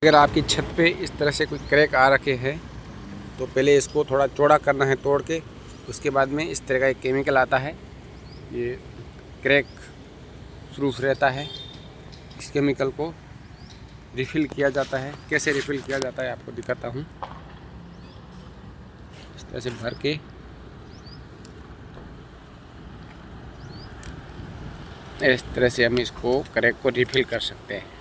अगर आपकी छत पे इस तरह से कोई क्रैक आ रखे हैं तो पहले इसको थोड़ा चौड़ा करना है तोड़ के। उसके बाद में इस तरह का एक केमिकल आता है, ये क्रैक प्रूफ रहता है। इस केमिकल को रिफ़िल किया जाता है। कैसे रिफ़िल किया जाता है आपको दिखाता हूँ। इस तरह से भर के इस तरह से हम इसको क्रैक को रिफ़िल कर सकते हैं।